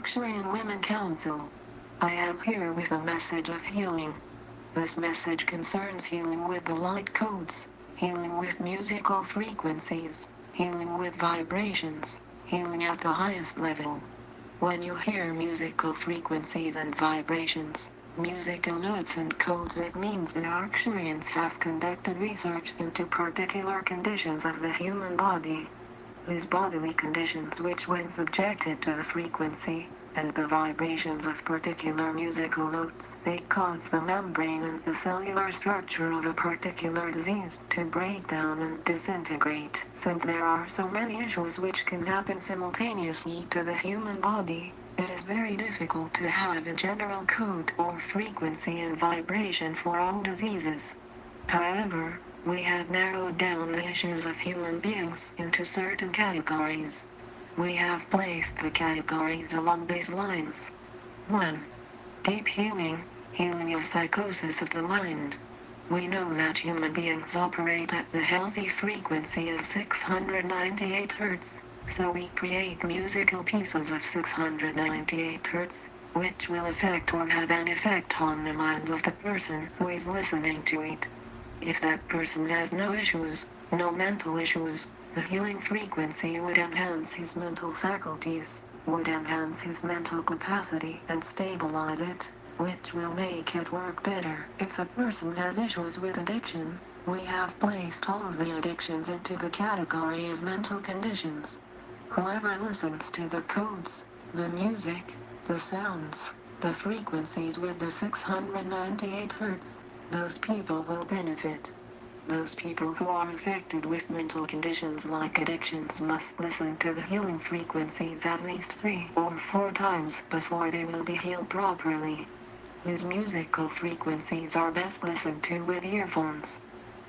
Arcturian Women Council. I am here with a message of healing. This message concerns healing with the light codes, healing with musical frequencies, healing with vibrations, healing at the highest level. When you hear musical frequencies and vibrations, musical notes and codes, it means that Arcturians have conducted research into particular conditions of the human body. These bodily conditions which when subjected to the frequency and the vibrations of particular musical notes, they cause the membrane and the cellular structure of a particular disease to break down and disintegrate. Since there are so many issues which can happen simultaneously to the human body, it is very difficult to have a general code or frequency and vibration for all diseases. However, we have narrowed down the issues of human beings into certain categories. We have placed the categories along these lines. 1. Deep healing, healing of psychosis of the mind. We know that human beings operate at the healthy frequency of 698 Hertz, so we create musical pieces of 698 Hertz, which will affect or have an effect on the mind of the person who is listening to it. If that person has no issues, no mental issues, the healing frequency would enhance his mental faculties, would enhance his mental capacity and stabilize it, which will make it work better. If a person has issues with addiction, we have placed all of the addictions into the category of mental conditions. Whoever listens to the codes, the music, the sounds, the frequencies with the 698 Hertz, those people will benefit. Those people who are affected with mental conditions like addictions must listen to the healing frequencies at least 3 or 4 times before they will be healed properly. These musical frequencies are best listened to with earphones.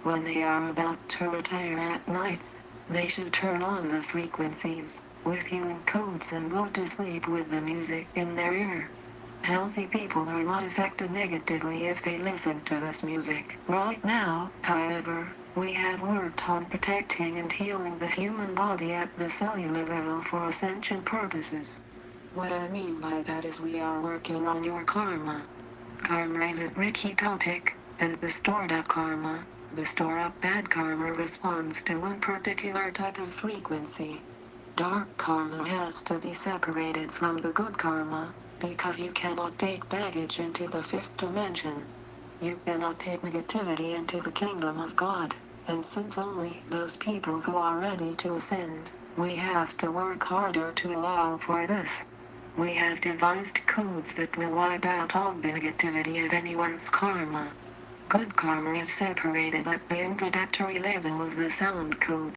When they are about to retire at nights, they should turn on the frequencies with healing codes and go to sleep with the music in their ear. Healthy people are not affected negatively if they listen to this music. Right now, however, we have worked on protecting and healing the human body at the cellular level for ascension purposes. What I mean by that is we are working on your karma. Karma is a tricky topic, and the stored up karma, the store up bad karma, responds to one particular type of frequency. Dark karma has to be separated from the good karma, because you cannot take baggage into the 5th dimension. You cannot take negativity into the kingdom of God, and since only those people who are ready to ascend, we have to work harder to allow for this. We have devised codes that will wipe out all the negativity of anyone's karma. Good karma is separated at the introductory level of the sound code.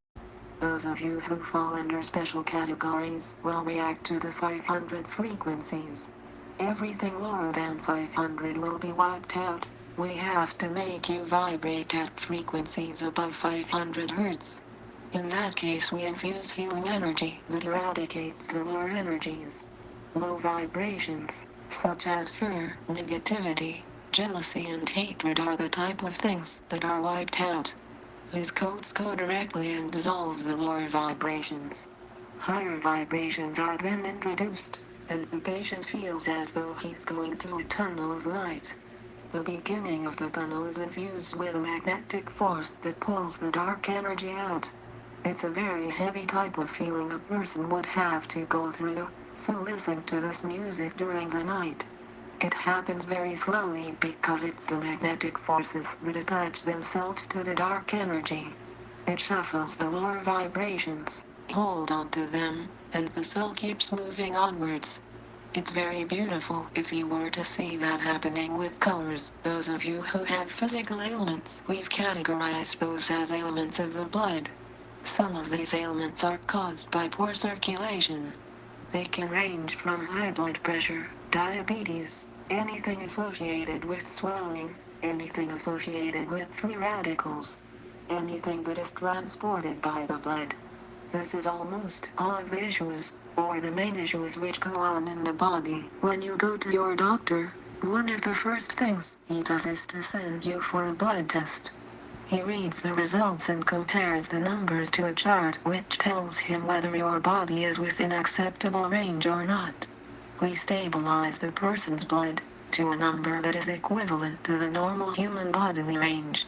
Those of you who fall under special categories will react to the 500 frequencies. Everything lower than 500 will be wiped out. We have to make you vibrate at frequencies above 500 Hertz. In that case we infuse healing energy that eradicates the lower energies. Low vibrations, such as fear, negativity, jealousy and hatred are the type of things that are wiped out. These codes go directly and dissolve the lower vibrations. Higher vibrations are then introduced, and the patient feels as though he's going through a tunnel of light. The beginning of the tunnel is infused with a magnetic force that pulls the dark energy out. It's a very heavy type of feeling a person would have to go through, so listen to this music during the night. It happens very slowly because it's the magnetic forces that attach themselves to the dark energy. It shuffles the lower vibrations, hold on to them, and the soul keeps moving onwards. It's very beautiful if you were to see that happening with colors. Those of you who have physical ailments, we've categorized those as ailments of the blood. Some of these ailments are caused by poor circulation. They can range from high blood pressure, diabetes, anything associated with swelling, anything associated with free radicals, anything that is transported by the blood. This is almost all of the issues, or the main issues which go on in the body. When you go to your doctor, one of the first things he does is to send you for a blood test. He reads the results and compares the numbers to a chart which tells him whether your body is within acceptable range or not. We stabilize the person's blood to a number that is equivalent to the normal human bodily range.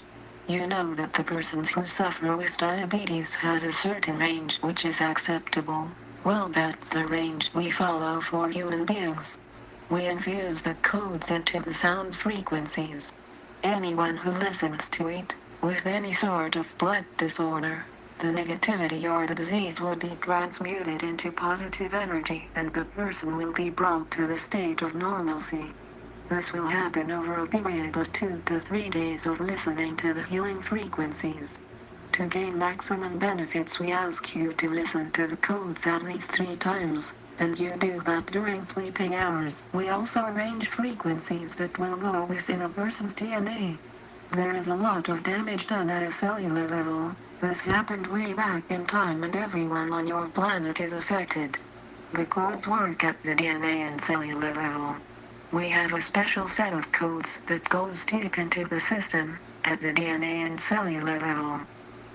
You know that the persons who suffer with diabetes has a certain range which is acceptable. Well, that's the range we follow for human beings. We infuse the codes into the sound frequencies. Anyone who listens to it, with any sort of blood disorder, the negativity or the disease will be transmuted into positive energy and the person will be brought to the state of normalcy. This will happen over a period of 2 to 3 days of listening to the healing frequencies. To gain maximum benefits, we ask you to listen to the codes at least 3 times, and you do that during sleeping hours. We also arrange frequencies that will go within a person's DNA. There is a lot of damage done at a cellular level. This happened way back in time and everyone on your planet is affected. The codes work at the DNA and cellular level. We have a special set of codes that goes deep into the system, at the DNA and cellular level.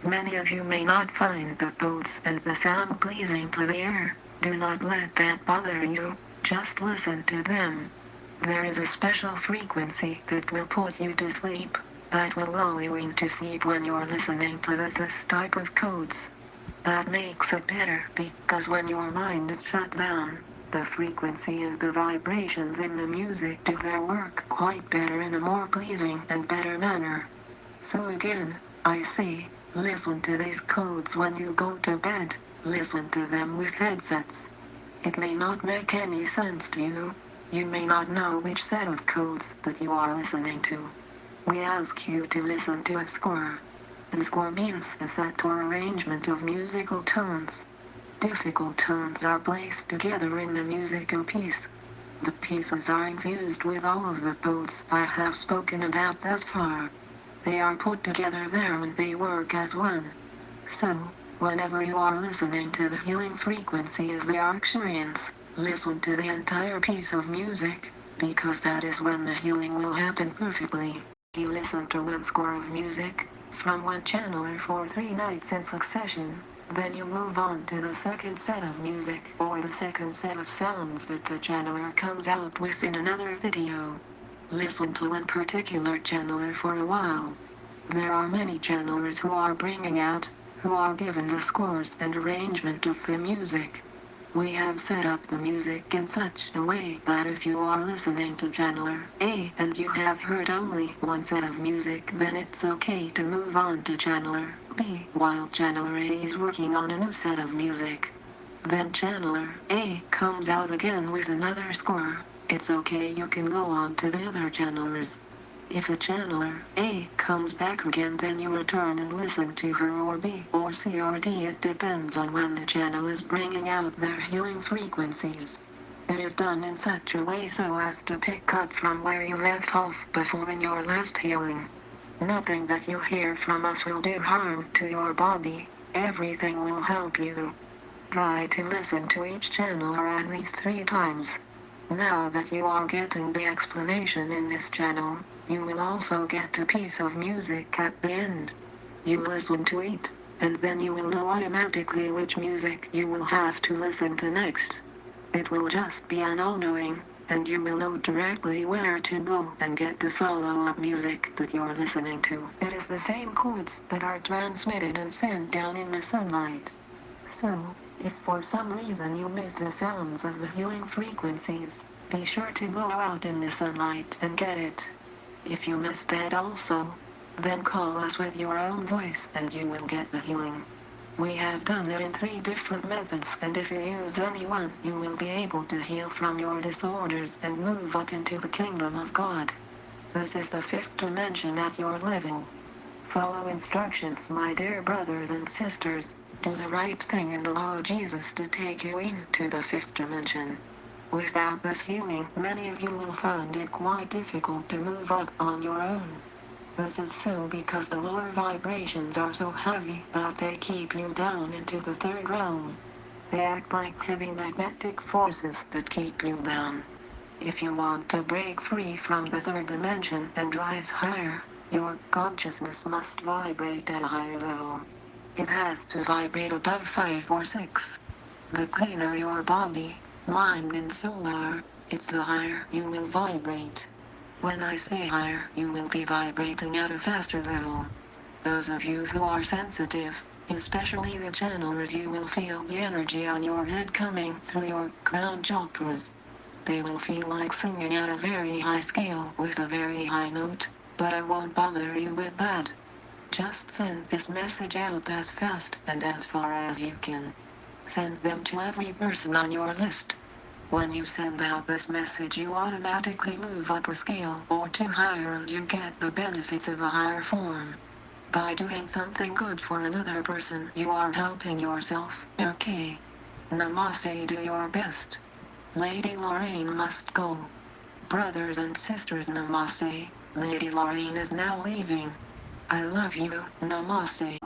Many of you may not find the codes and the sound pleasing to the ear. Do not let that bother you, just listen to them. There is a special frequency that will put you to sleep, that will lull you into sleep when you're listening to this type of codes. That makes it better because when your mind is shut down, the frequency and the vibrations in the music do their work quite better in a more pleasing and better manner. So again, I say, listen to these codes when you go to bed, listen to them with headsets. It may not make any sense to you. You may not know which set of codes that you are listening to. We ask you to listen to a score. A score means a set or arrangement of musical tones. Difficult tones are placed together in a musical piece. The pieces are infused with all of the codes I have spoken about thus far. They are put together there and they work as one. So, whenever you are listening to the healing frequency of the Arcturians, listen to the entire piece of music, because that is when the healing will happen perfectly. You listen to one score of music, from one channeler for 3 nights in succession, then you move on to the second set of music or the second set of sounds that the channeler comes out with in another video. Listen to one particular channeler for a while. There are many channelers who are bringing out, who are given the scores and arrangement of the music. We have set up the music in such a way that if you are listening to channeler A and you have heard only one set of music, then it's okay to move on to channeler B while channeler A is working on a new set of music. Then channeler A comes out again with another score. It's okay, you can go on to the other channelers. If a channeler A comes back again, then you return and listen to her or B or C or D. It depends on when the channel is bringing out their healing frequencies. It is done in such a way so as to pick up from where you left off before in your last healing. Nothing that you hear from us will do harm to your body. Everything will help you. Try to listen to each channeler at least 3 times. Now that you are getting the explanation in this channel, you will also get a piece of music at the end. You listen to it, and then you will know automatically which music you will have to listen to next. It will just be an all-knowing, and you will know directly where to go and get the follow-up music that you're listening to. It is the same codes that are transmitted and sent down in the sunlight. So, if for some reason you miss the sounds of the healing frequencies, be sure to go out in the sunlight and get it. If you miss that also, then call us with your own voice and you will get the healing. We have done it in 3 different methods, and if you use any one, you will be able to heal from your disorders and move up into the kingdom of God. This is the 5th dimension at your level. Follow instructions, my dear brothers and sisters. Do the right thing and allow Jesus to take you into the 5th dimension. Without this healing, many of you will find it quite difficult to move up on your own. This is so because the lower vibrations are so heavy that they keep you down into the 3rd realm. They act like heavy magnetic forces that keep you down. If you want to break free from the 3rd dimension and rise higher, your consciousness must vibrate at a higher level. It has to vibrate above 5 or 6. The cleaner your body, mind and soul are, It's the higher you will vibrate. When I say higher, you will be vibrating at a faster level. Those of you who are sensitive, especially the channelers, you will feel the energy on your head coming through your crown chakras. They will feel like singing at a very high scale with a very high note, but I won't bother you with that. Just send this message out as fast and as far as you can. Send them to every person on your list. When you send out this message, you automatically move up a scale or two higher and you get the benefits of a higher form. By doing something good for another person, you are helping yourself, okay? Namaste, do your best. Lady Lorraine must go. Brothers and sisters, namaste. Lady Lorraine is now leaving. I love you, namaste.